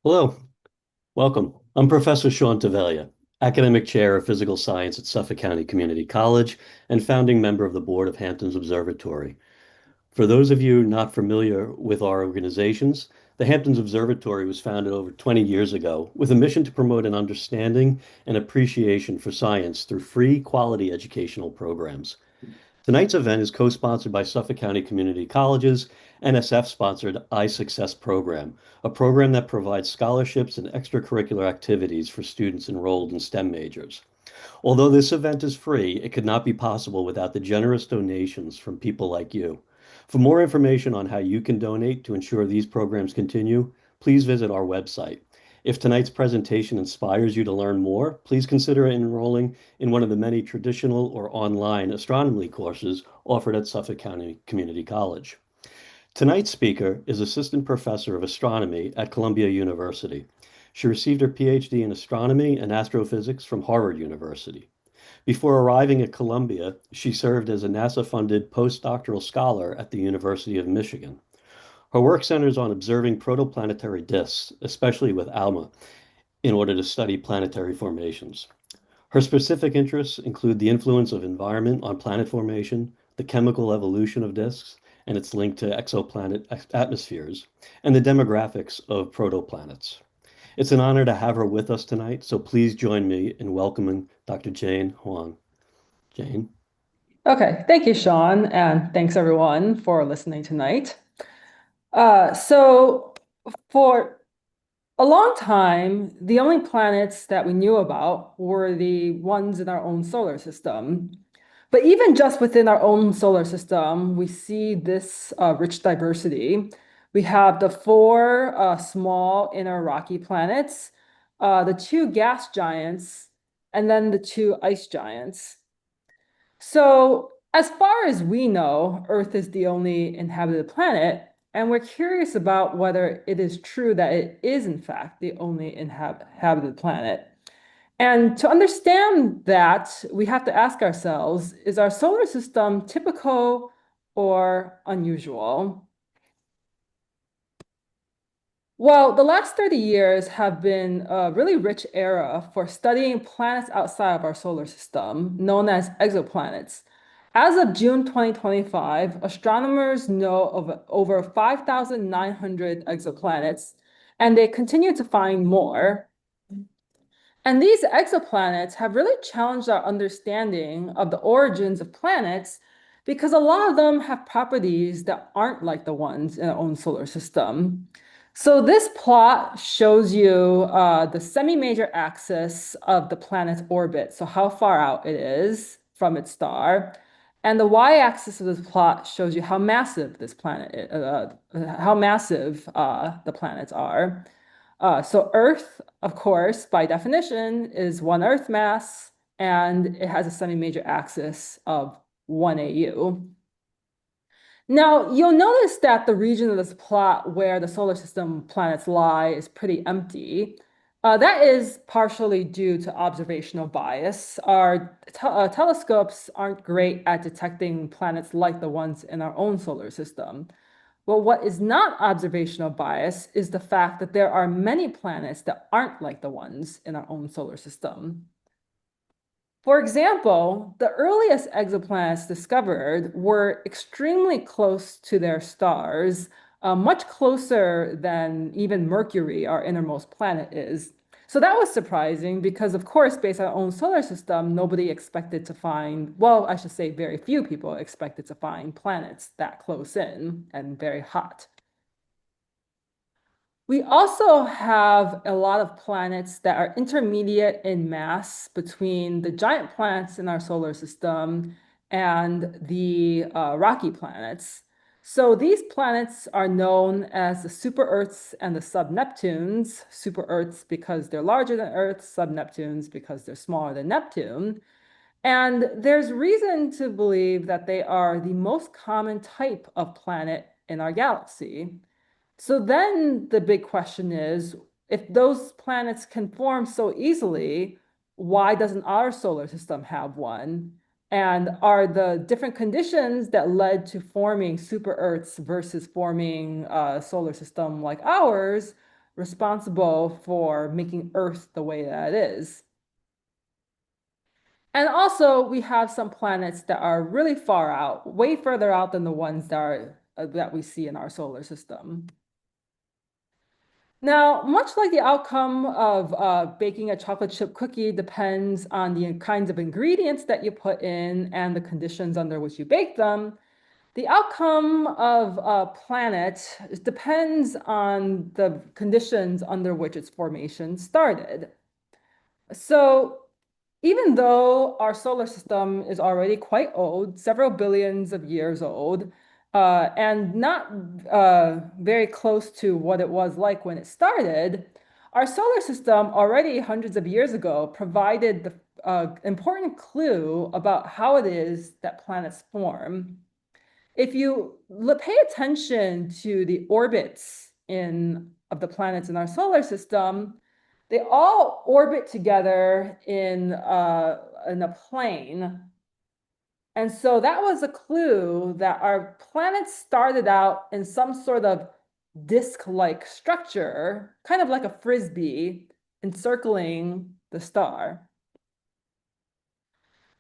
Hello, welcome. I'm Professor Sean Tavalia, Academic Chair of Physical Science at Suffolk County Community College and founding member of the board of Hamptons Observatory. For those of you not familiar with our organizations, the Hamptons Observatory was founded over 20 years ago with a mission to promote an understanding and appreciation for science through free, quality educational programs. Tonight's event is co-sponsored by Suffolk County Community College's NSF-sponsored iSuccess program, a program that provides scholarships and extracurricular activities for students enrolled in STEM majors. Although this event is free, it could not be possible without the generous donations from people like you. For more information on how you can donate to ensure these programs continue, please visit our website. If tonight's presentation inspires you to learn more, please consider enrolling in one of the many traditional or online astronomy courses offered at Suffolk County Community College. Tonight's speaker is Assistant Professor of Astronomy at Columbia University. She received her PhD in astronomy and astrophysics from Harvard University. Before arriving at Columbia, she served as a NASA-funded postdoctoral scholar at the University of Michigan. Her work centers on observing protoplanetary disks, especially with ALMA, in order to study planetary formations. Her specific interests include the influence of environment on planet formation, the chemical evolution of disks, and its link to exoplanet atmospheres, and the demographics of protoplanets. It's an honor to have her with us tonight, so please join me in welcoming Dr. Jane Huang. Jane? Okay, thank you, Sean, and thanks everyone for listening tonight. So for a long time, the only planets that we knew about were the ones in our own solar system. But even just within our own solar system, we see this rich diversity. We have the four small inner rocky planets, the two gas giants, and then the two ice giants. So, as far as we know, Earth is the only inhabited planet, and we're curious about whether it is true that it is, in fact, the only inhabited planet. And to understand that, we have to ask ourselves, is our solar system typical or unusual? Well, the last 30 years have been a really rich era for studying planets outside of our solar system, known as exoplanets. As of June 2025, astronomers know of over 5,900 exoplanets, and they continue to find more. And these exoplanets have really challenged our understanding of the origins of planets because a lot of them have properties that aren't like the ones in our own solar system. So this plot shows you the semi-major axis of the planet's orbit, so how far out it is from its star. And the y-axis of this plot shows you how massive this planet is, how massive the planets are. So Earth, of course, by definition, is one Earth mass, and it has a semi-major axis of 1 AU. Now, you'll notice that the region of this plot where the solar system planets lie is pretty empty. That is partially due to observational bias. Our telescopes aren't great at detecting planets like the ones in our own solar system. Well, what is not observational bias is the fact that there are many planets that aren't like the ones in our own solar system. For example, the earliest exoplanets discovered were extremely close to their stars, much closer than even Mercury, our innermost planet, is. So that was surprising because, of course, based on our own solar system, nobody expected to find, well, I should say very few people expected to find planets that close in and very hot. We also have a lot of planets that are intermediate in mass between the giant planets in our solar system and the rocky planets. So these planets are known as the super-Earths and the sub-Neptunes. Super-Earths because they're larger than Earth, sub-Neptunes because they're smaller than Neptune. And there's reason to believe that they are the most common type of planet in our galaxy. So then the big question is, if those planets can form so easily, why doesn't our solar system have one? And are the different conditions that led to forming super Earths versus forming a solar system like ours, responsible for making Earth the way that it is. And also, we have some planets that are really far out, way further out than the ones that we see in our solar system. Now, much like the outcome of baking a chocolate chip cookie depends on the kinds of ingredients that you put in and the conditions under which you bake them, the outcome of a planet depends on the conditions under which its formation started. So even though our solar system is already quite old, several billions of years old, and not very close to what it was like when it started, our solar system already hundreds of years ago provided the important clue about how it is that planets form. If you pay attention to the orbits of the planets in our solar system, they all orbit together in a plane. And so that was a clue that our planets started out in some sort of disk-like structure, kind of like a frisbee encircling the star.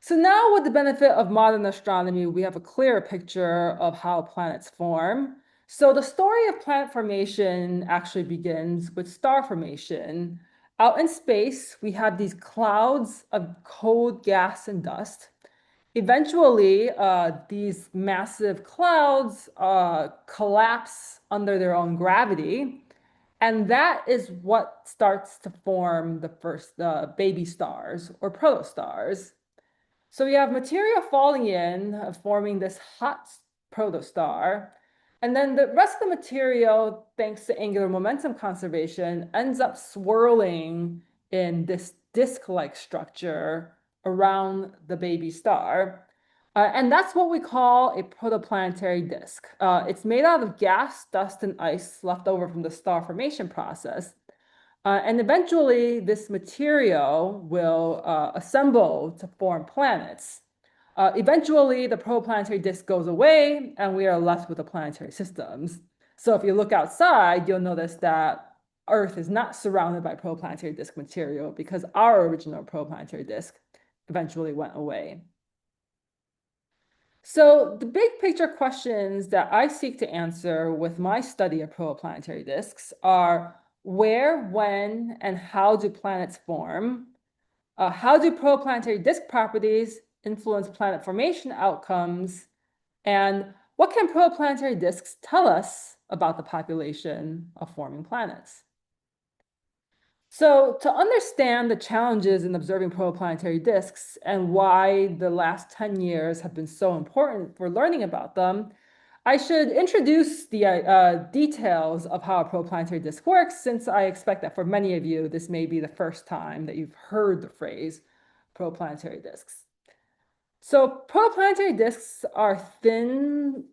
So now with the benefit of modern astronomy, we have a clearer picture of how planets form. So the story of planet formation actually begins with star formation. Out in space, we have these clouds of cold gas and dust. Eventually, these massive clouds collapse under their own gravity. And that is what starts to form the first baby stars or protostars. So we have material falling in, forming this hot protostar. And then the rest of the material, thanks to angular momentum conservation, ends up swirling in this disk-like structure around the baby star. And that's what we call a protoplanetary disk. It's made out of gas, dust, and ice left over from the star formation process. And eventually, this material will assemble to form planets. Eventually, the protoplanetary disk goes away, and we are left with the planetary systems. So if you look outside, you'll notice that Earth is not surrounded by protoplanetary disk material because our original protoplanetary disk eventually went away. So the big picture questions that I seek to answer with my study of protoplanetary disks are where, when, and how do planets form? How do protoplanetary disk properties influence planet formation outcomes? And what can protoplanetary disks tell us about the population of forming planets? So to understand the challenges in observing protoplanetary disks and why the last 10 years have been so important for learning about them, I should introduce the details of how a protoplanetary disk works, since I expect that for many of you, this may be the first time that you've heard the phrase protoplanetary disks. So protoplanetary disks are thin,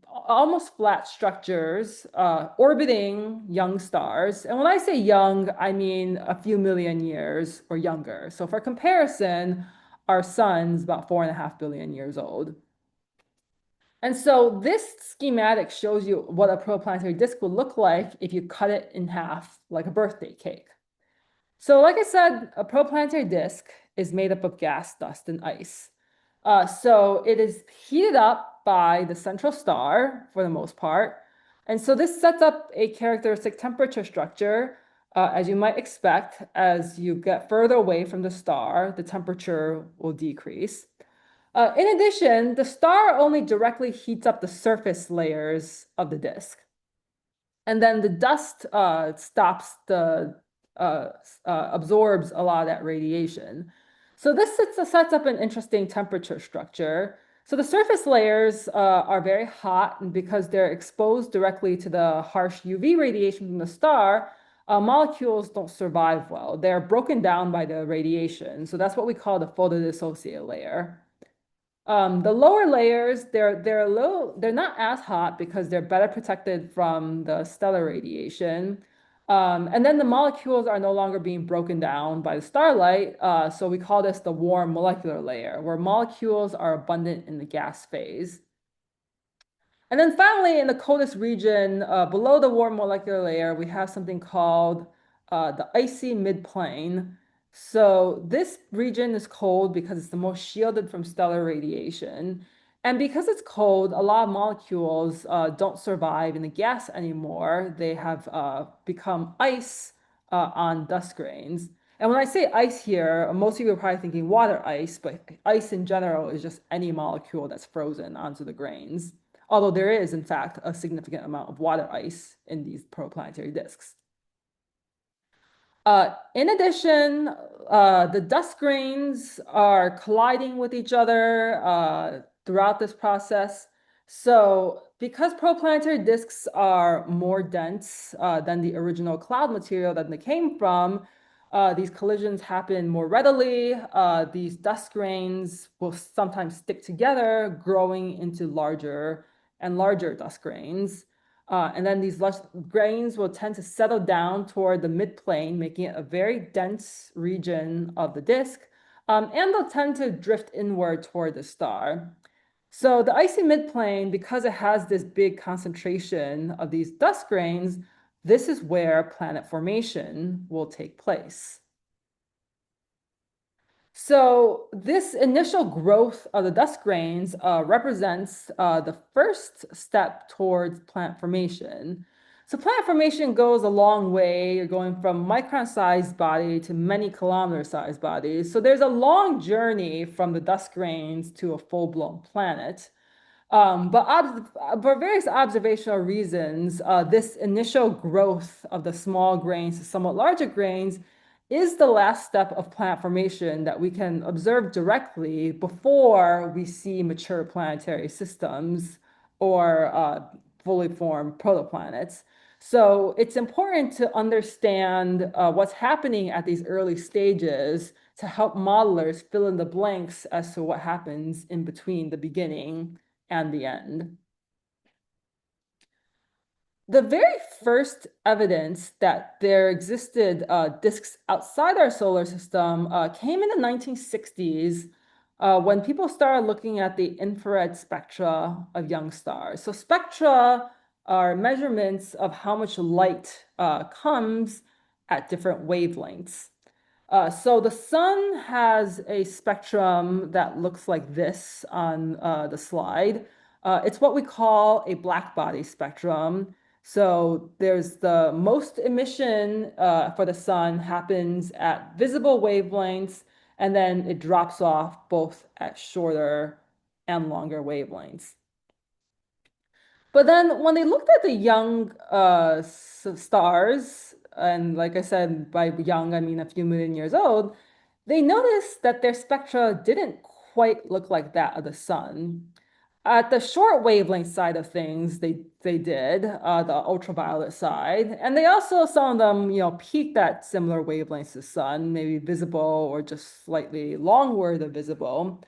almost flat structures orbiting young stars. And when I say young, I mean a few million years or younger. So for comparison, our sun's about 4.5 billion years old. And so this schematic shows you what a protoplanetary disk would look like if you cut it in half like a birthday cake. So like I said, a protoplanetary disk is made up of gas, dust, and ice. So it is heated up by the central star for the most part. And so this sets up a characteristic temperature structure, as you might expect. As you get further away from the star, the temperature will decrease. In addition, the star only directly heats up the surface layers of the disk. And then the dust absorbs a lot of that radiation. So this sets up an interesting temperature structure. So the surface layers are very hot, and because they're exposed directly to the harsh UV radiation from the star, molecules don't survive well. They're broken down by the radiation. So that's what we call the photodissociated layer. The lower layers, they're not as hot because they're better protected from the stellar radiation. And then the molecules are no longer being broken down by the starlight. So we call this the warm molecular layer, where molecules are abundant in the gas phase. And then finally, in the coldest region, below the warm molecular layer, we have something called the icy midplane. So this region is cold because it's the most shielded from stellar radiation. And because it's cold, a lot of molecules don't survive in the gas anymore. They have become ice on dust grains. And when I say ice here, most of you are probably thinking water ice, but ice in general is just any molecule that's frozen onto the grains, although there is, in fact, a significant amount of water ice in these protoplanetary disks. In addition, the dust grains are colliding with each other throughout this process. So because protoplanetary disks are more dense than the original cloud material that they came from, these collisions happen more readily. These dust grains will sometimes stick together, growing into larger and larger dust grains. And then these grains will tend to settle down toward the midplane, making it a very dense region of the disk. And they'll tend to drift inward toward the star. So the icy midplane, because it has this big concentration of these dust grains, this is where planet formation will take place. So this initial growth of the dust grains represents the first step towards planet formation. So planet formation goes a long way. You're going from micron-sized body to many kilometer-sized bodies. So there's a long journey from the dust grains to a full-blown planet. But for various observational reasons, this initial growth of the small grains to somewhat larger grains is the last step of planet formation that we can observe directly before we see mature planetary systems or fully formed protoplanets. So it's important to understand what's happening at these early stages to help modelers fill in the blanks as to what happens in between the beginning and the end. The very first evidence that there existed disks outside our solar system came in the 1960s when people started looking at the infrared spectra of young stars. So spectra are measurements of how much light comes at different wavelengths. So the sun has a spectrum that looks like this on the slide. It's what we call a black body spectrum. So there's the most emission for the sun happens at visible wavelengths, and then it drops off both at shorter and longer wavelengths. But then when they looked at the young stars, and like I said, by young, I mean a few million years old, they noticed that their spectra didn't quite look like that of the sun. At the short wavelength side of things, they did the ultraviolet side, and they also some of them peaked at similar wavelengths to sun, maybe visible or just slightly longer than visible.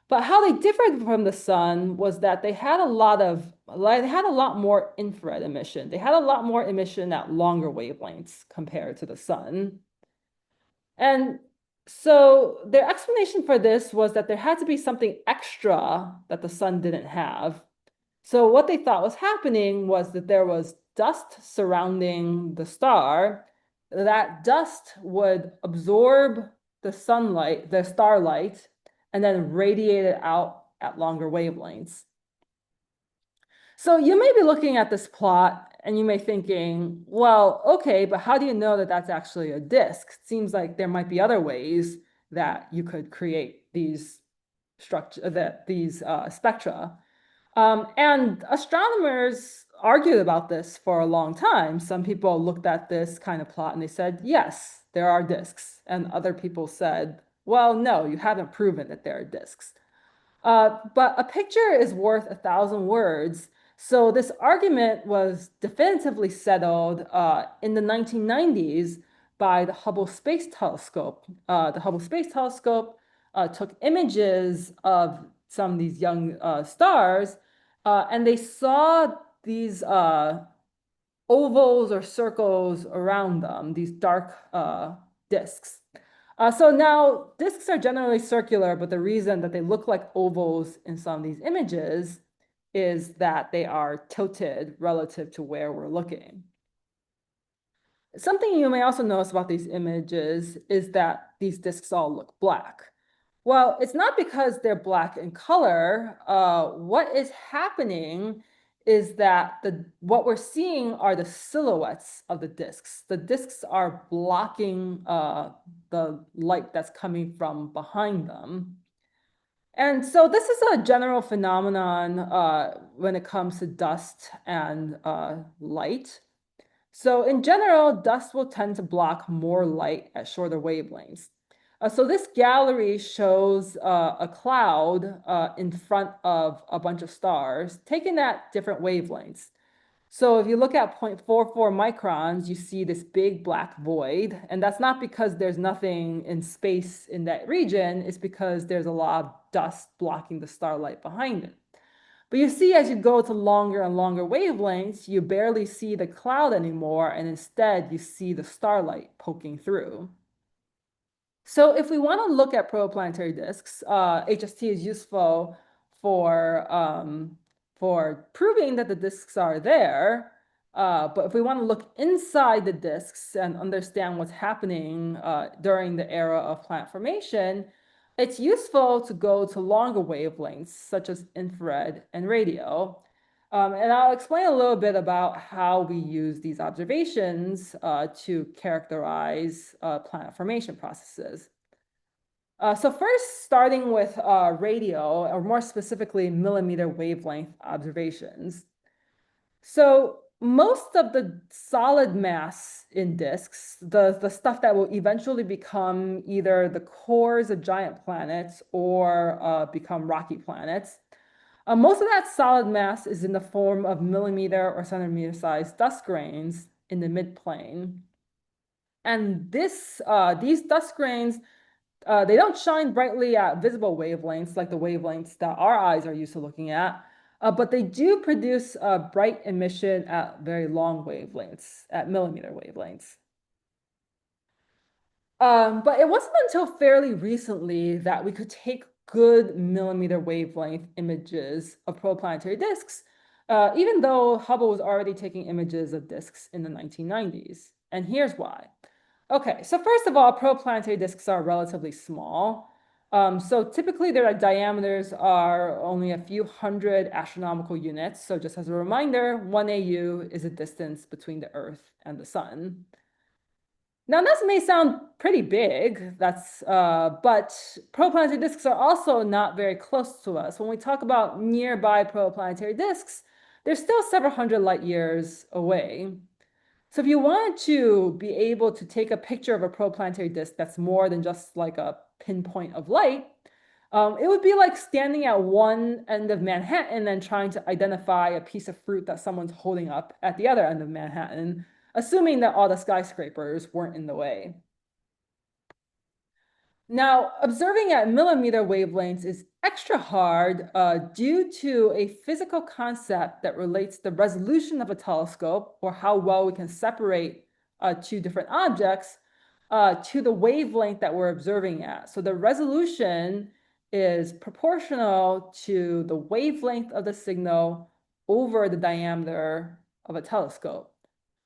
But how they differed from the sun was that they had a lot more infrared emission. They had a lot more emission at longer wavelengths compared to the sun. And so their explanation for this was that there had to be something extra that the sun didn't have. So what they thought was happening was that there was dust surrounding the star. That dust would absorb the sunlight, the starlight, and then radiate it out at longer wavelengths. So you may be looking at this plot and you may thinking, well, okay, but how do you know that that's actually a disk? It seems like there might be other ways that you could create these spectra. And astronomers argued about this for a long time. Some people looked at this kind of plot and they said, yes, there are disks. And other people said, well, no, you haven't proven that there are disks. But a picture is worth 1,000 words. So this argument was definitively settled in the 1990s by the Hubble Space Telescope. The Hubble Space Telescope took images of some of these young stars, and they saw these ovals or circles around them, these dark disks. So now disks are generally circular, but the reason that they look like ovals in some of these images is that they are tilted relative to where we're looking. Something you may also notice about these images is that these disks all look black. Well, it's not because they're black in color. What is happening is that what we're seeing are the silhouettes of the disks. The disks are blocking the light that's coming from behind them. And so this is a general phenomenon when it comes to dust and light. So in general, dust will tend to block more light at shorter wavelengths. So this gallery shows a cloud in front of a bunch of stars taken at different wavelengths. So if you look at 0.44 microns, you see this big black void. And that's not because there's nothing in space in that region. It's because there's a lot of dust blocking the starlight behind it. But you see, as you go to longer and longer wavelengths, you barely see the cloud anymore, and instead you see the starlight poking through. So if we want to look at protoplanetary disks, HST is useful for proving that the disks are there. But if we want to look inside the disks and understand what's happening during the era of planet formation, it's useful to go to longer wavelengths, such as infrared and radio. And I'll explain a little bit about how we use these observations to characterize planet formation processes. So first, starting with radio, or more specifically, millimeter wavelength observations. So most of the solid mass in disks, the stuff that will eventually become either the cores of giant planets or become rocky planets, most of that solid mass is in the form of millimeter or centimeter sized dust grains in the midplane. And these dust grains, they don't shine brightly at visible wavelengths like the wavelengths that our eyes are used to looking at, but they do produce bright emission at very long wavelengths, at millimeter wavelengths. But it wasn't until fairly recently that we could take good millimeter wavelength images of protoplanetary disks, even though Hubble was already taking images of disks in the 1990s. And here's why. Okay, so first of all, protoplanetary disks are relatively small. So typically their diameters are only a few hundred astronomical units. So just as a reminder, 1 AU is a distance between the Earth and the Sun. Now, this may sound pretty big, but protoplanetary disks are also not very close to us. When we talk about nearby protoplanetary disks, they're still several hundred light years away. So if you wanted to be able to take a picture of a protoplanetary disk that's more than just like a pinpoint of light, it would be like standing at one end of Manhattan and trying to identify a piece of fruit that someone's holding up at the other end of Manhattan, assuming that all the skyscrapers weren't in the way. Now, observing at millimeter wavelengths is extra hard due to a physical concept that relates the resolution of a telescope, or how well we can separate two different objects, to the wavelength that we're observing at. So the resolution is proportional to the wavelength of the signal over the diameter of a telescope.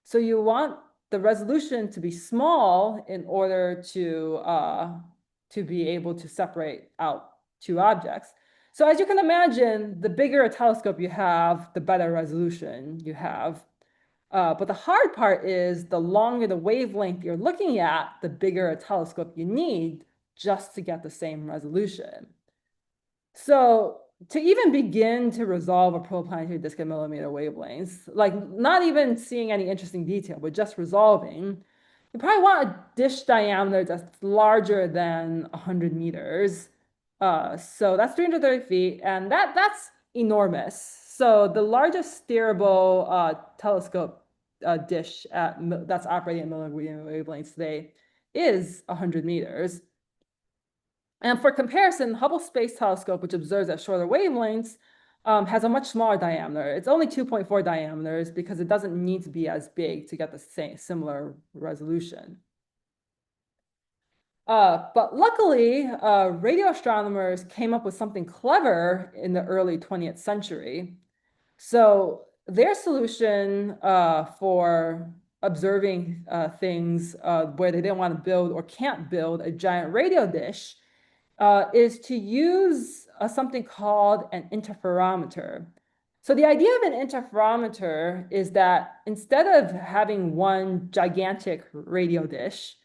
So you want the resolution to be small in order to be able to separate out two objects. So as you can imagine, the bigger a telescope you have, the better resolution you have. But the hard part is the longer the wavelength you're looking at, the bigger a telescope you need just to get the same resolution. So to even begin to resolve a protoplanetary disk at millimeter wavelengths, like not even seeing any interesting detail, but just resolving, you probably want a dish diameter that's larger than 100 meters. So that's 330 feet, and that's enormous. So the largest steerable telescope dish that's operating at millimeter wavelengths today is 100 meters. And for comparison, Hubble Space Telescope, which observes at shorter wavelengths, has a much smaller diameter. It's only 2.4 diameters because it doesn't need to be as big to get the same similar resolution. But luckily, radio astronomers came up with something clever in the early 20th century. So their solution for observing things where they didn't want to build or can't build a giant radio dish is to use something called an interferometer. So the idea of an interferometer is that instead of having one gigantic radio dish,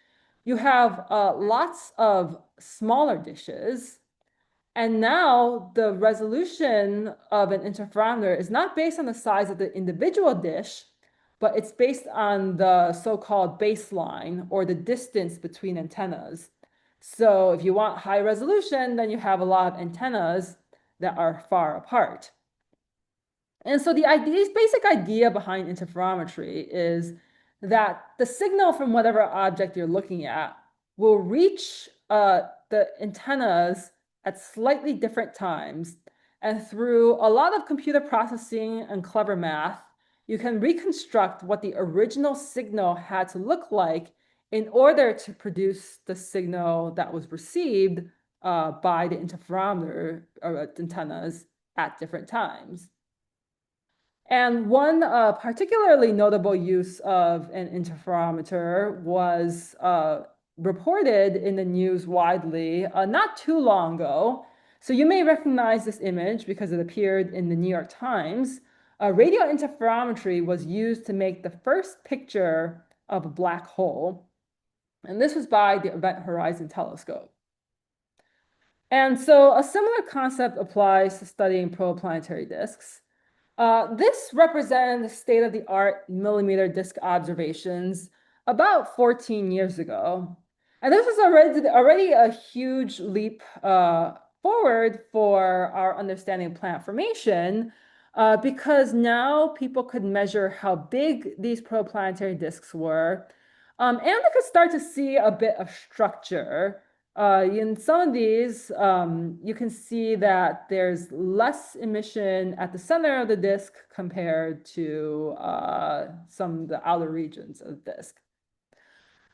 you have lots of smaller dishes. And now the resolution of an interferometer is not based on the size of the individual dish, but it's based on the so-called baseline or the distance between antennas. So if you want high resolution, then you have a lot of antennas that are far apart. And so the idea, basic idea behind interferometry is that the signal from whatever object you're looking at will reach the antennas at slightly different times. And through a lot of computer processing and clever math, you can reconstruct what the original signal had to look like in order to produce the signal that was received by the interferometer antennas at different times. And one particularly notable use of an interferometer was reported in the news widely not too long ago. So you may recognize this image because it appeared in the New York Times. Radio interferometry was used to make the first picture of a black hole. And this was by the Event Horizon Telescope. And so a similar concept applies to studying protoplanetary disks. This represented state-of-the-art millimeter disk observations about 14 years ago. And this was already a huge leap forward for our understanding of planet formation because now people could measure how big these protoplanetary disks were. And they could start to see a bit of structure. In some of these, you can see that there's less emission at the center of the disk compared to some of the outer regions of the disk.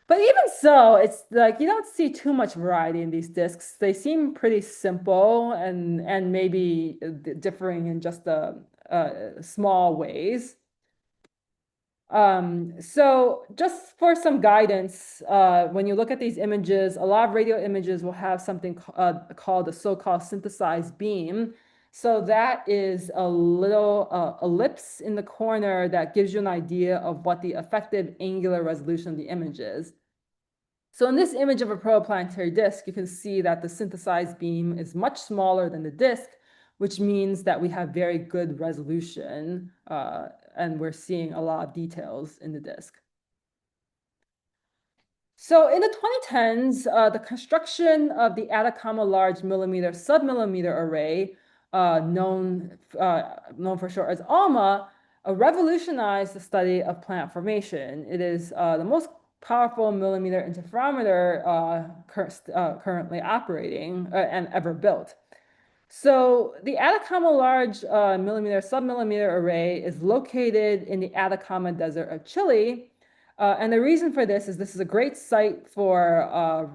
But even so, it's like you don't see too much variety in these disks. They seem pretty simple and maybe differing in just small ways. So just for some guidance, when you look at these images, a lot of radio images will have something called a so-called synthesized beam. So that is a little ellipse in the corner that gives you an idea of what the effective angular resolution of the image is. So in this image of a protoplanetary disk, you can see that the synthesized beam is much smaller than the disk, which means that we have very good resolution and we're seeing a lot of details in the disk. So in the 2010s, the construction of the Atacama Large Millimeter submillimeter array, known for short as ALMA, revolutionized the study of planet formation. It is the most powerful millimeter interferometer currently operating and ever built. So the Atacama Large Millimeter submillimeter array is located in the Atacama Desert of Chile. And the reason for this is a great site for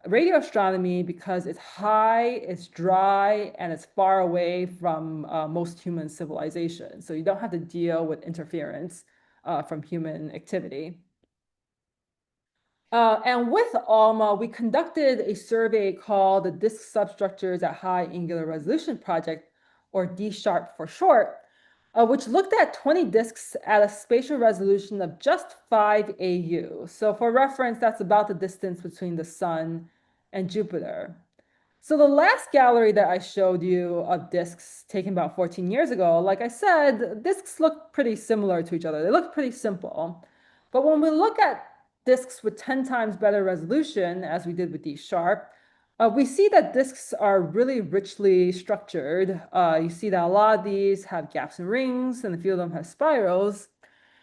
radio astronomy because it's high, it's dry, and it's far away from most human civilization. So you don't have to deal with interference from human activity. And with ALMA, we conducted a survey called the Disk Substructures at High Angular Resolution Project, or DSHARP for short, which looked at 20 disks at a spatial resolution of just 5 AU. So for reference, that's about the distance between the Sun and Jupiter. So the last gallery that I showed you of disks taken about 14 years ago, like I said, disks look pretty similar to each other. They look pretty simple. But when we look at disks with 10 times better resolution, as we did with DSHARP, we see that disks are really richly structured. You see that a lot of these have gaps and rings, and a few of them have spirals.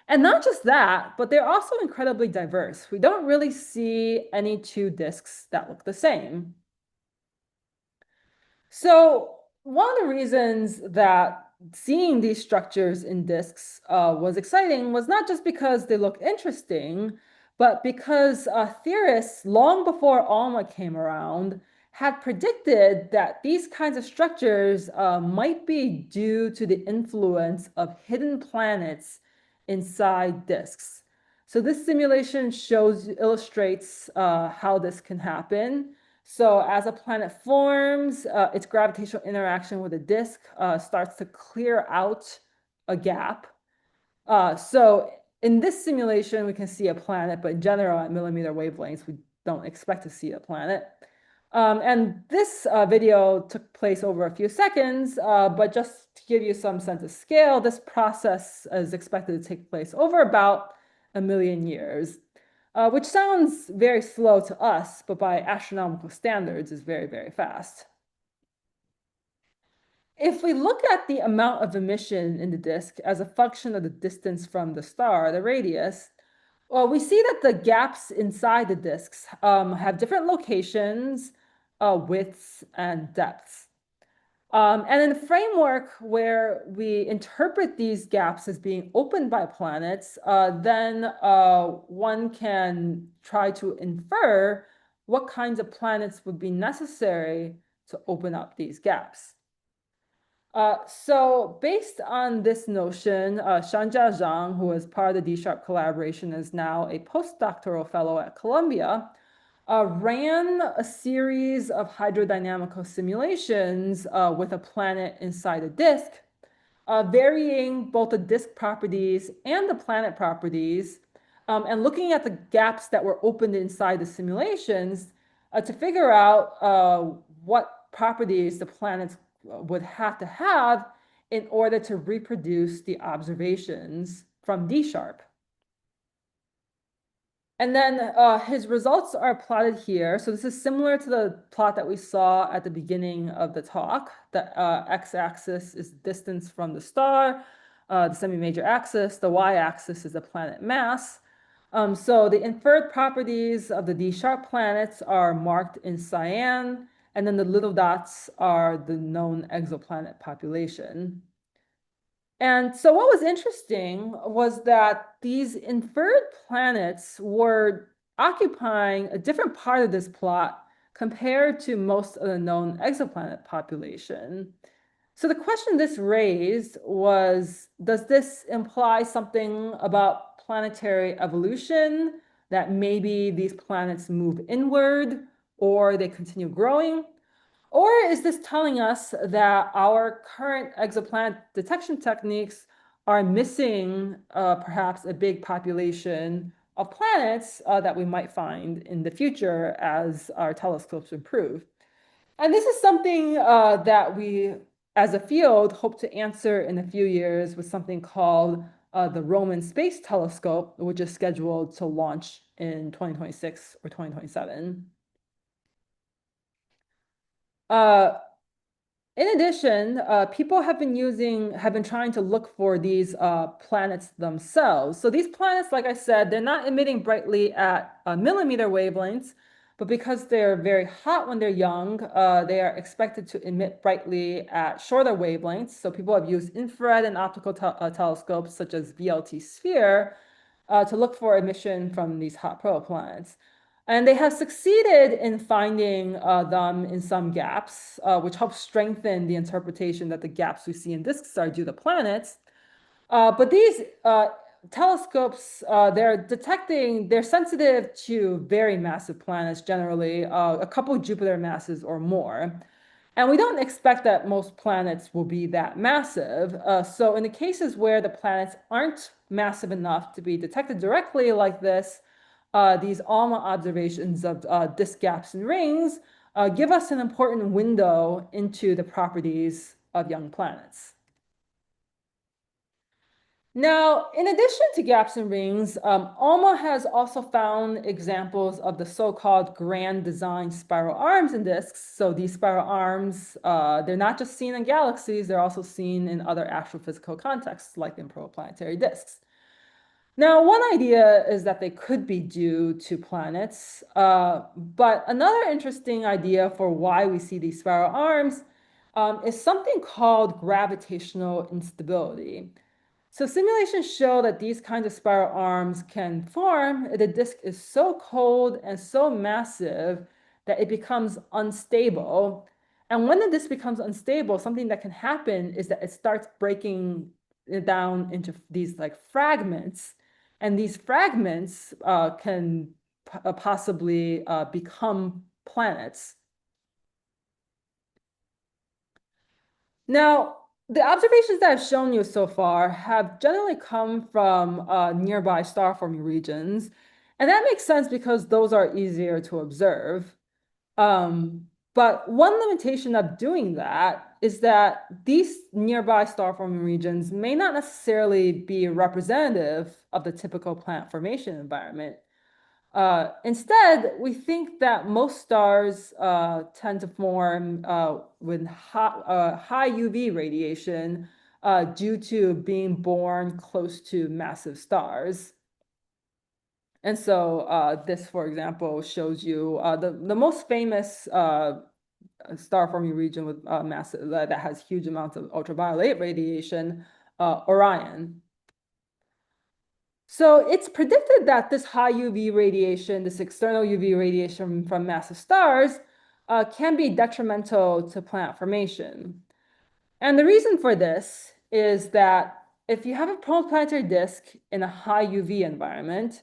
And not just that, but they're also incredibly diverse. We don't really see any two disks that look the same. So one of the reasons that seeing these structures in disks was exciting was not just because they looked interesting, but because theorists, long before ALMA came around, had predicted that these kinds of structures might be due to the influence of hidden planets inside disks. So this simulation illustrates how this can happen. So as a planet forms, its gravitational interaction with a disk starts to clear out a gap. So in this simulation, we can see a planet, but in general, at millimeter wavelengths, we don't expect to see a planet. And this video took place over a few seconds, but just to give you some sense of scale, this process is expected to take place over about 1 million years, which sounds very slow to us, but by astronomical standards is very, very fast. If we look at the amount of emission in the disk as a function of the distance from the star, the radius, well, we see that the gaps inside the disks have different locations, widths, and depths. And in the framework where we interpret these gaps as being opened by planets, then one can try to infer what kinds of planets would be necessary to open up these gaps. So based on this notion, Shanja Zhang, who was part of the D-Sharp collaboration, is now a postdoctoral fellow at Columbia, ran a series of hydrodynamical simulations with a planet inside a disk, varying both the disk properties and the planet properties, and looking at the gaps that were opened inside the simulations to figure out what properties the planets would have to have in order to reproduce the observations from D-Sharp. And then his results are plotted here. So this is similar to the plot that we saw at the beginning of the talk. The x-axis is distance from the star, the semi-major axis, the y-axis is the planet mass. So the inferred properties of the D-Sharp planets are marked in cyan, and then the little dots are the known exoplanet population. And so what was interesting was that these inferred planets were occupying a different part of this plot compared to most of the known exoplanet population. So the question this raised was, does this imply something about planetary evolution, that maybe these planets move inward or they continue growing? Or is this telling us that our current exoplanet detection techniques are missing perhaps a big population of planets that we might find in the future as our telescopes improve? And this is something that we, as a field, hope to answer in a few years with something called the Roman Space Telescope, which is scheduled to launch in 2026 or 2027. In addition, people have been trying to look for these planets themselves. So these planets, like I said, they're not emitting brightly at millimeter wavelengths, but because they're very hot when they're young, they are expected to emit brightly at shorter wavelengths. So people have used infrared and optical telescopes such as VLT Sphere to look for emission from these hot protoplanets. And they have succeeded in finding them in some gaps, which helps strengthen the interpretation that the gaps we see in disks are due to planets. But these telescopes, they're sensitive to very massive planets generally, a couple Jupiter masses or more. And we don't expect that most planets will be that massive. So in the cases where the planets aren't massive enough to be detected directly like this, these ALMA observations of disk gaps and rings give us an important window into the properties of young planets. Now, in addition to gaps and rings, ALMA has also found examples of the so-called grand design spiral arms in disks. So these spiral arms, they're not just seen in galaxies, they're also seen in other astrophysical contexts, like in protoplanetary disks. Now, one idea is that they could be due to planets, but another interesting idea for why we see these spiral arms is something called gravitational instability. So simulations show that these kinds of spiral arms can form if the disk is so cold and so massive that it becomes unstable. And when the disk becomes unstable, something that can happen is that it starts breaking it down into these like fragments. And these fragments can possibly become planets. Now, the observations that I've shown you so far have generally come from nearby star forming regions. And that makes sense because those are easier to observe. But one limitation of doing that is that these nearby star forming regions may not necessarily be representative of the typical planet formation environment. Instead, we think that most stars tend to form with high UV radiation due to being born close to massive stars. And so this, for example, shows you the most famous star forming region with massive that has huge amounts of ultraviolet radiation, Orion. So it's predicted that this high UV radiation, this external UV radiation from massive stars, can be detrimental to planet formation. And the reason for this is that if you have a protoplanetary disk in a high UV environment,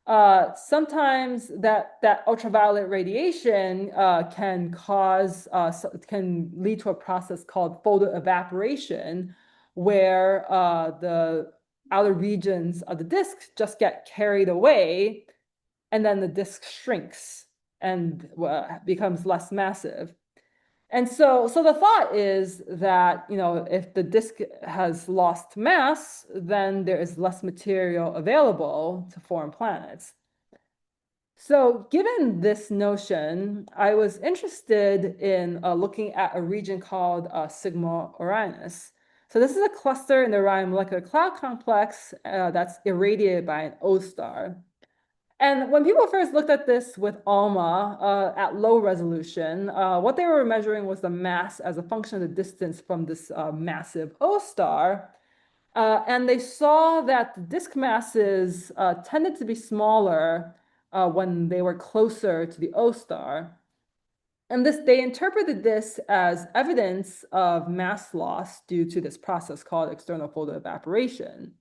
sometimes that ultraviolet radiation can lead to a process called photoevaporation, where the outer regions of the disk just get carried away, and then the disk shrinks and becomes less massive. And so the thought is that, if the disk has lost mass, then there is less material available to form planets. So given this notion, I was interested in looking at a region called Sigma Orionis. So this is a cluster in the Orion molecular cloud complex that's irradiated by an O star. And when people first looked at this with ALMA at low resolution, what they were measuring was the mass as a function of the distance from this massive O star. And they saw that the disk masses tended to be smaller when they were closer to the O star. And they interpreted this as evidence of mass loss due to this process called external photoevaporation.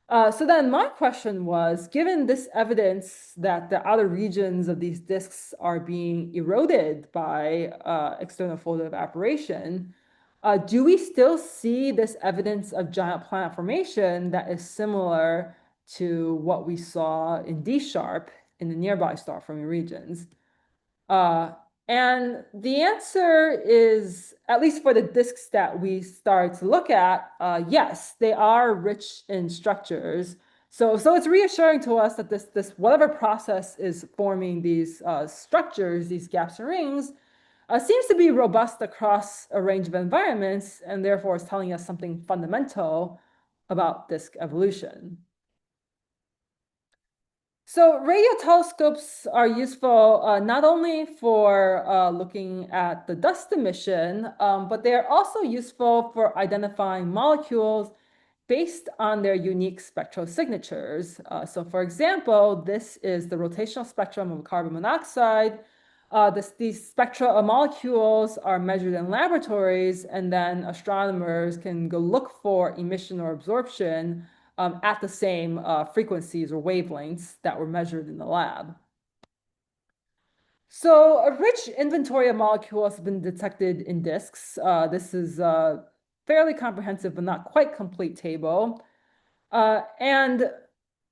So then my question was, given this evidence that the outer regions of these disks are being eroded by external photoevaporation, do we still see this evidence of giant planet formation that is similar to what we saw in D-sharp in the nearby star forming regions? And the answer is, at least for the disks that we start to look at, yes, they are rich in structures. So it's reassuring to us that this whatever process is forming these structures, these gaps and rings, seems to be robust across a range of environments, and therefore is telling us something fundamental about disk evolution. So radio telescopes are useful not only for looking at the dust emission, but they are also useful for identifying molecules based on their unique spectral signatures. So for example, this is the rotational spectrum of carbon monoxide. These spectra of molecules are measured in laboratories, and then astronomers can go look for emission or absorption at the same frequencies or wavelengths that were measured in the lab. So a rich inventory of molecules has been detected in disks. This is a fairly comprehensive but not quite complete table. And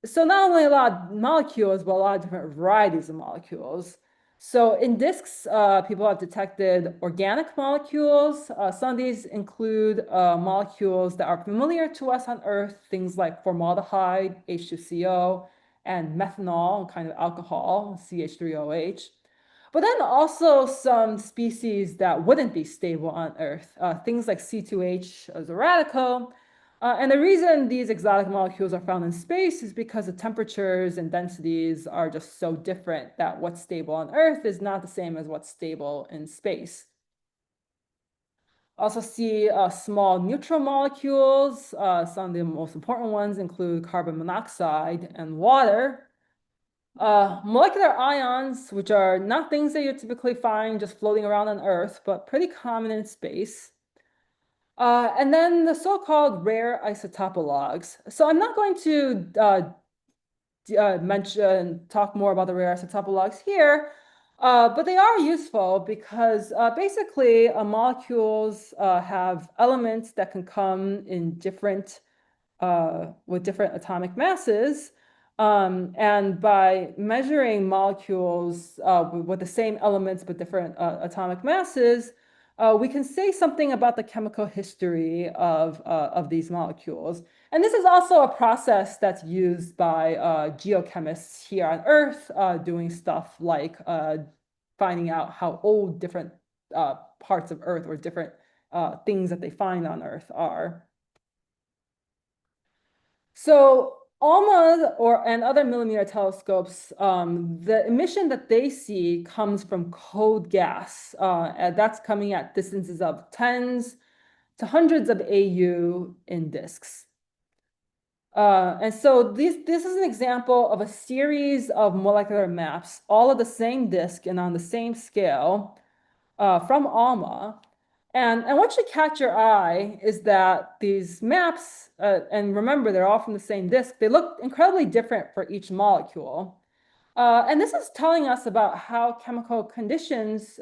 so not only a lot of molecules, but a lot of different varieties of molecules. So in disks, people have detected organic molecules. Some of these include molecules that are familiar to us on Earth, things like formaldehyde, H2CO, and methanol, kind of alcohol, CH3OH. But then also some species that wouldn't be stable on Earth, things like C2H as a radical. And the reason these exotic molecules are found in space is because the temperatures and densities are just so different that what's stable on Earth is not the same as what's stable in space. Also see small neutral molecules. Some of the most important ones include carbon monoxide and water. Molecular ions, which are not things that you typically find just floating around on Earth, but pretty common in space. And then the so-called rare isotopologues. So I'm not going to talk more about the rare isotopologues here, but they are useful because basically molecules have elements that can come in different with different atomic masses. And by measuring molecules with the same elements but different atomic masses, we can say something about the chemical history of these molecules. And this is also a process that's used by geochemists here on Earth, doing stuff like finding out how old different parts of Earth or different things that they find on Earth are. So ALMA and other millimeter telescopes, the emission that they see comes from cold gas. And that's coming at distances of tens to hundreds of AU in disks. And so this is an example of a series of molecular maps, all of the same disk and on the same scale from ALMA. And what should catch your eye is that these maps, and remember, they're all from the same disk, they look incredibly different for each molecule. And this is telling us about how chemical conditions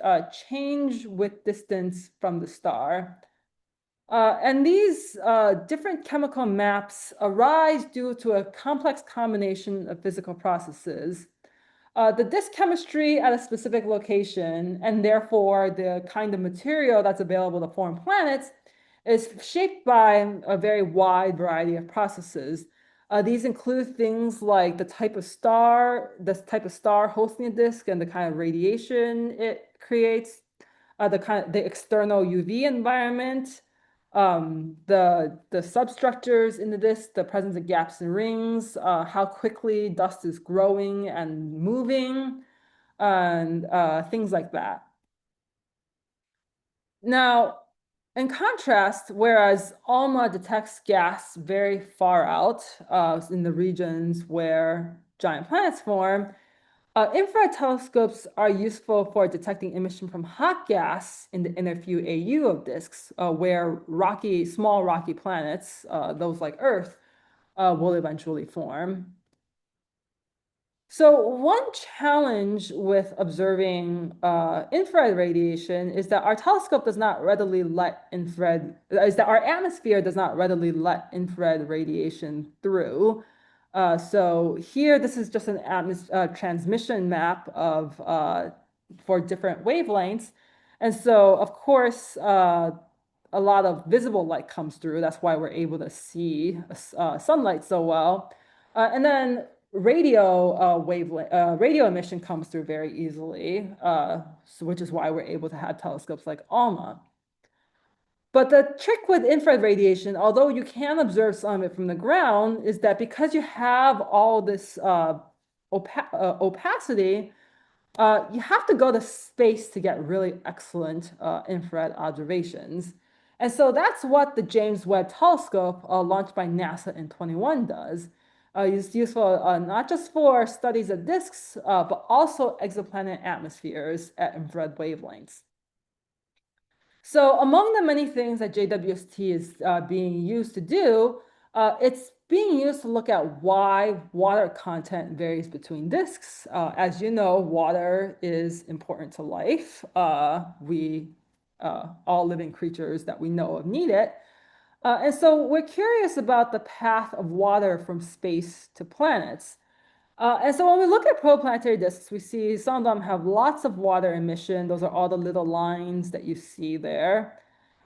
change with distance from the star. And these different chemical maps arise due to a complex combination of physical processes. The disk chemistry at a specific location, and therefore the kind of material that's available to form planets, is shaped by a very wide variety of processes. These include things like the type of star hosting a disk and the kind of radiation it creates, the external UV environment, the substructures in the disk, the presence of gaps and rings, how quickly dust is growing and moving, and things like that. Now, in contrast, whereas ALMA detects gas very far out in the regions where giant planets form, infrared telescopes are useful for detecting emission from hot gas in the inner few AU of disks, where small rocky planets, those like Earth, will eventually form. So one challenge with observing infrared radiation is that our telescope does not readily let is that our atmosphere does not readily let infrared radiation through. So here, this is just an transmission map of for different wavelengths. And so, of course, a lot of visible light comes through. That's why we're able to see sunlight so well. And then radio emission comes through very easily, which is why we're able to have telescopes like ALMA. But the trick with infrared radiation, although you can observe some of it from the ground, is that because you have all this opacity, you have to go to space to get really excellent infrared observations. And so that's what the James Webb Telescope, launched by NASA in 21, does. It's useful not just for studies of disks, but also exoplanet atmospheres at infrared wavelengths. So among the many things that JWST is being used to do, it's being used to look at why water content varies between disks. As you know, water is important to life. We all living creatures that we know of need it. And so we're curious about the path of water from space to planets. And so when we look at protoplanetary disks, we see some of them have lots of water emission. Those are all the little lines that you see there.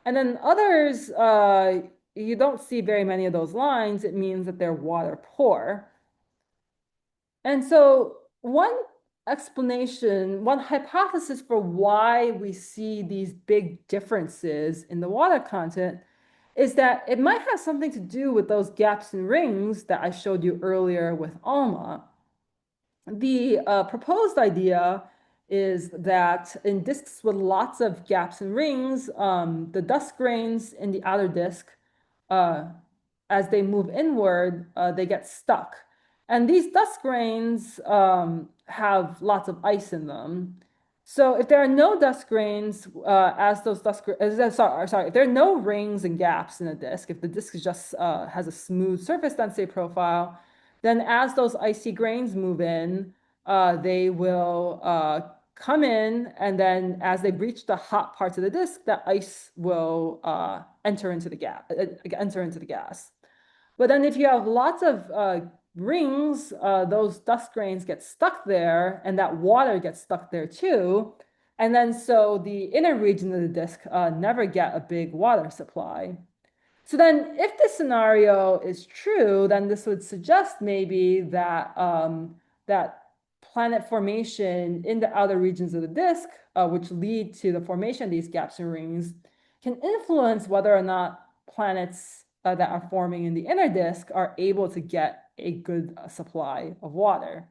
And then others, you don't see very many of those lines. It means that they're water poor. And so one one hypothesis for why we see these big differences in the water content is that it might have something to do with those gaps and rings that I showed you earlier with ALMA. The proposed idea is that in disks with lots of gaps and rings, the dust grains in the outer disk, as they move inward, they get stuck. And these dust grains have lots of ice in them. So if there are no dust grains, as those dust, sorry, if there are no rings and gaps in the disk, if the disk is just has a smooth surface density profile, then as those icy grains move in, they will come in, and then as they reach the hot parts of the disk, that ice will enter into the gas. But then if you have lots of rings, those dust grains get stuck there, and that water gets stuck there too. And then so the inner region of the disk never get a big water supply. So then if this scenario is true, then this would suggest maybe that that planet formation in the outer regions of the disk, which lead to the formation of these gaps and rings, can influence whether or not planets that are forming in the inner disk are able to get a good supply of water.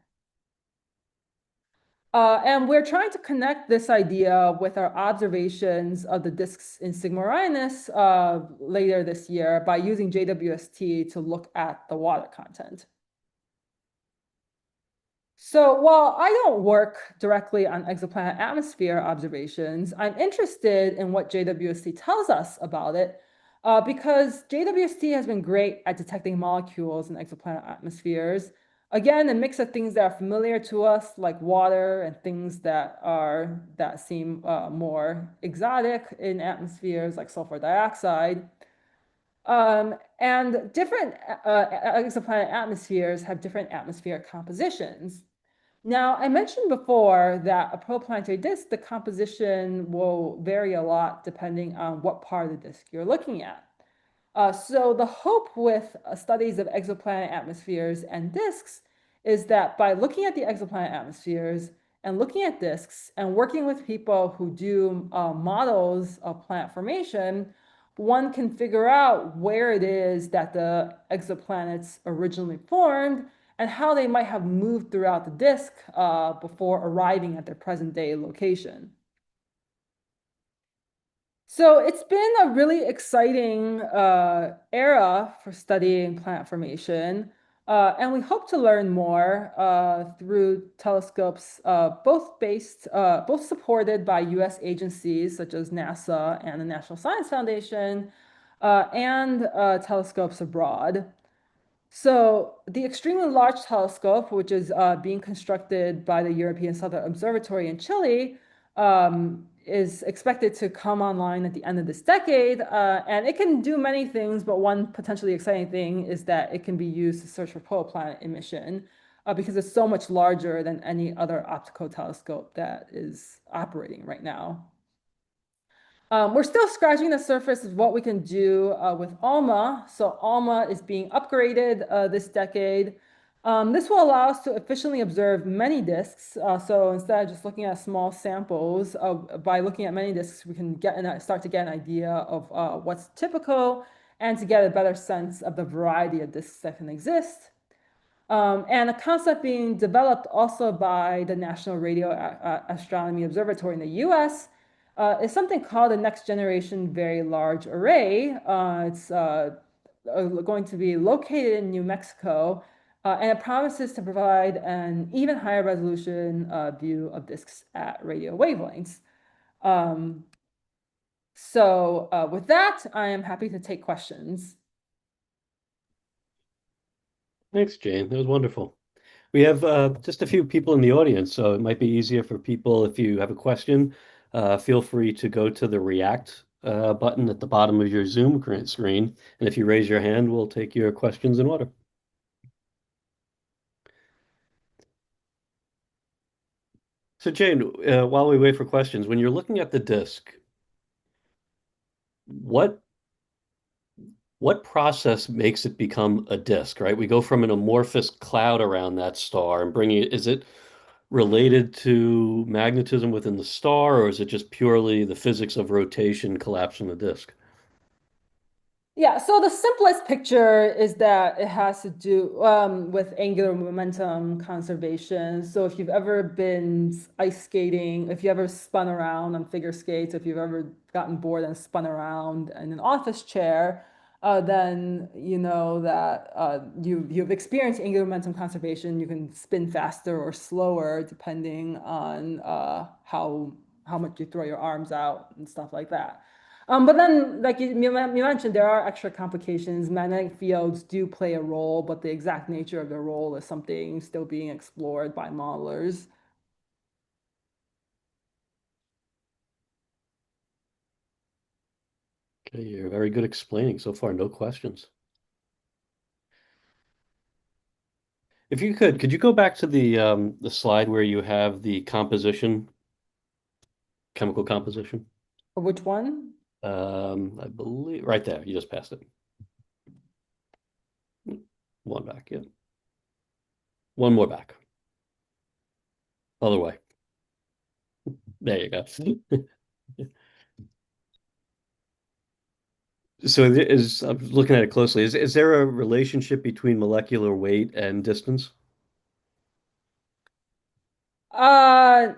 And we're trying to connect this idea with our observations of the disks in Sigma Orionis later this year by using JWST to look at the water content. So while I don't work directly on exoplanet atmosphere observations, I'm interested in what JWST tells us about it because JWST has been great at detecting molecules in exoplanet atmospheres. Again, a mix of things that are familiar to us, like water, and things that seem more exotic in atmospheres, like sulfur dioxide. And different exoplanet atmospheres have different atmospheric compositions. Now, I mentioned before that a protoplanetary disk, the composition will vary a lot depending on what part of the disk you're looking at. So the hope with studies of exoplanet atmospheres and disks is that by looking at the exoplanet atmospheres and looking at disks and working with people who do models of planet formation, one can figure out where it is that the exoplanets originally formed and how they might have moved throughout the disk before arriving at their present day location. So it's been a really exciting era for studying planet formation. And we hope to learn more through telescopes, both supported by US agencies such as NASA and the National Science Foundation, and telescopes abroad. So the Extremely Large Telescope, which is being constructed by the European Southern Observatory in Chile, is expected to come online at the end of this decade. And it can do many things, but one potentially exciting thing is that it can be used to search for protoplanet emission because it's so much larger than any other optical telescope that is operating right now. We're still scratching the surface of what we can do with ALMA. So ALMA is being upgraded this decade. This will allow us to efficiently observe many disks. So instead of just looking at small samples, by looking at many disks, we can start to get an idea of what's typical and to get a better sense of the variety of disks that can exist. And a concept being developed also by the National Radio Astronomy Observatory in the US is something called the Next Generation Very Large Array. It's going to be located in New Mexico, and it promises to provide an even higher resolution view of disks at radio wavelengths. So with that, I am happy to take questions. Thanks, Jane. That was wonderful. We have just a few people in the audience, so it might be easier for people if you have a question. Feel free to go to the React button at the bottom of your Zoom screen. And if you raise your hand, we'll take your questions in order. So, Jane, while we wait for questions, when you're looking at the disk, what what process makes it become a disk, right? We go from an amorphous cloud around that star and bringing it, is it related to magnetism within the star, or is it just purely the physics of rotation collapsing the disk? Yeah, so the simplest picture is that it has to do with angular momentum conservation. So if you've ever been ice skating, if you ever spun around on figure skates, if you've ever gotten bored and spun around in an office chair, then you know that you've experienced angular momentum conservation. You can spin faster or slower depending on how much you throw your arms out and stuff like that. But then, like you mentioned, there are extra complications. Magnetic fields do play a role, but the exact nature of their role is something still being explored by modelers. Okay, you're very good explaining so far. No questions. If you could you go back to the slide where you have the composition, chemical composition? Which one? I believe right there. You just passed it. One back, yeah. One more back. Other way. There you go. So I'm looking at it closely. Is there a relationship between molecular weight and distance Uh,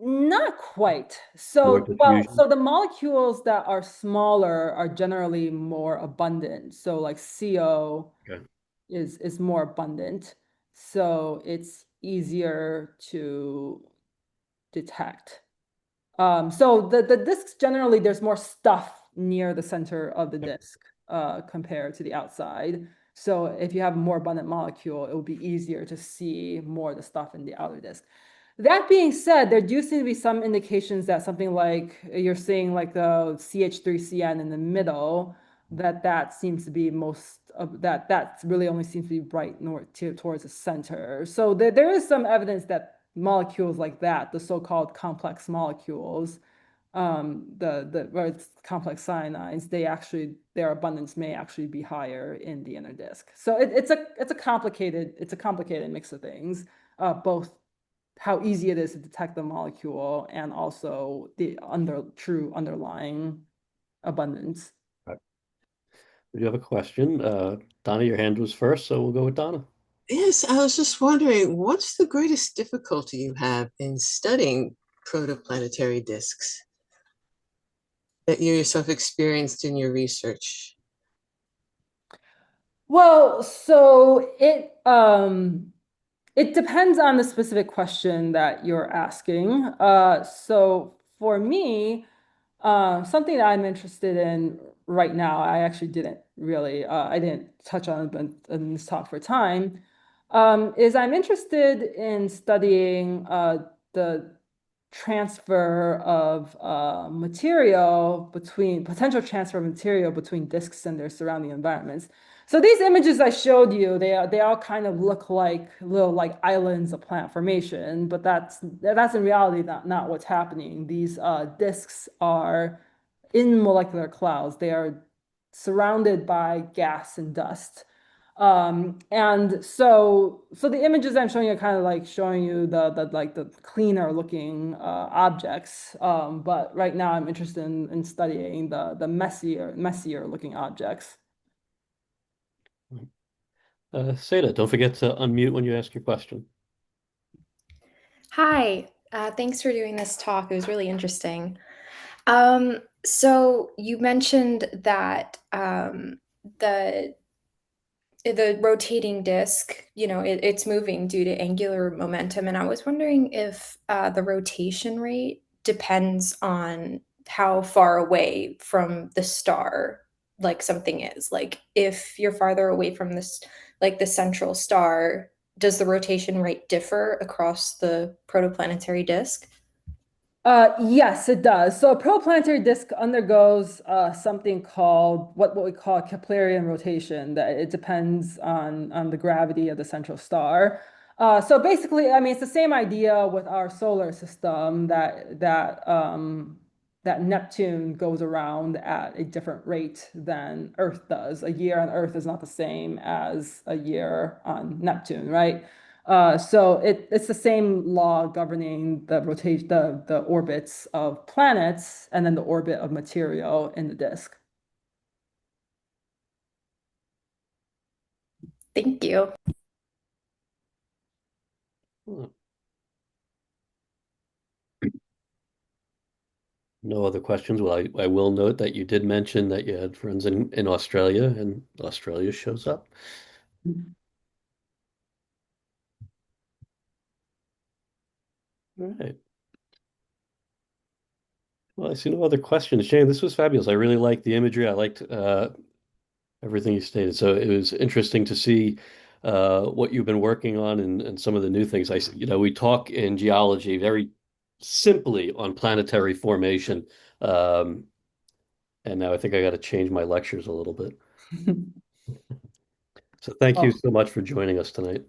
Not quite. or So diffusion? the molecules that are smaller are generally more abundant. So like CO Okay. is more abundant. So it's easier to detect. So the disks generally there's more stuff near the center of the Yep. disk compared to the outside. So if you have a more abundant molecule, it will be easier to see more of the stuff in the outer disk. That being said, there do seem to be some indications that something like you're seeing like the CH3CN in the middle, that seems to be most of that really only seems to be bright north towards the center. So there is some evidence that molecules like that, the so-called complex molecules, the where it's complex cyanides, their abundance may actually be higher in the inner disk. So it's a complicated mix of things, both how easy it is to detect the molecule and also the true underlying abundance. Right. We do have a question. Donna, your hand was first, so we'll go with Donna. Yes, I was just wondering, what's the greatest difficulty you have in studying protoplanetary disks that you yourself experienced in your research? Well, so it depends on the specific question that you're asking. So for me, something that I'm interested in right now, I didn't touch on it in this talk for time, is I'm interested in studying the transfer of potential transfer of material between disks and their surrounding environments. So these images I showed you, they all kind of look like little like islands of plant formation, but that's in reality not what's happening. These disks are in molecular clouds. They are surrounded by gas and dust. And so the images I'm showing you are kind of like showing you the cleaner looking objects. But right now I'm interested in studying the messier looking objects. Seda, don't forget to unmute when you ask your question. Hi, thanks for doing this talk. It was really interesting. So you mentioned that the the rotating disk, it's moving due to angular momentum, and I was wondering if the rotation rate depends on how far away from the star like something is. Like if you're farther away from this, like the central star, does the rotation rate differ across the protoplanetary disk? Yes, it does. So a protoplanetary disk undergoes something called what we call Keplerian rotation. That it depends on the gravity of the central star. So basically, I mean, it's the same idea with our solar system that Neptune goes around at a different rate than Earth does. A year on Earth is not the same as a year on Neptune, right? So it's the same law governing the orbits of planets and then the orbit of material in the disk. Thank you. Hmm. No other questions. Well, I will note that you did mention that you had friends in Australia, and Australia shows up. All right. Well, I see no other questions. Shane, this was fabulous. I really liked the imagery. I liked everything you stated. So it was interesting to see what you've been working on and some of the new things. We talk in geology very simply on planetary formation. Um, and now I think I got to change my lectures a little bit. So thank you Oh, so much for joining us tonight.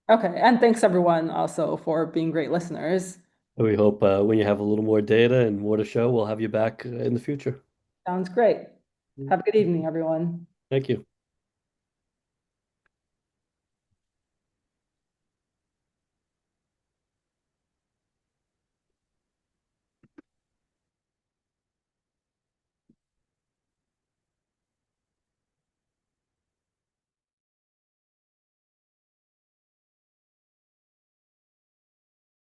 okay. And thanks everyone also for being great listeners. We hope when you have a little more data and more to show, we'll have you back in the future. Sounds great. Have a good evening, everyone. Thank you.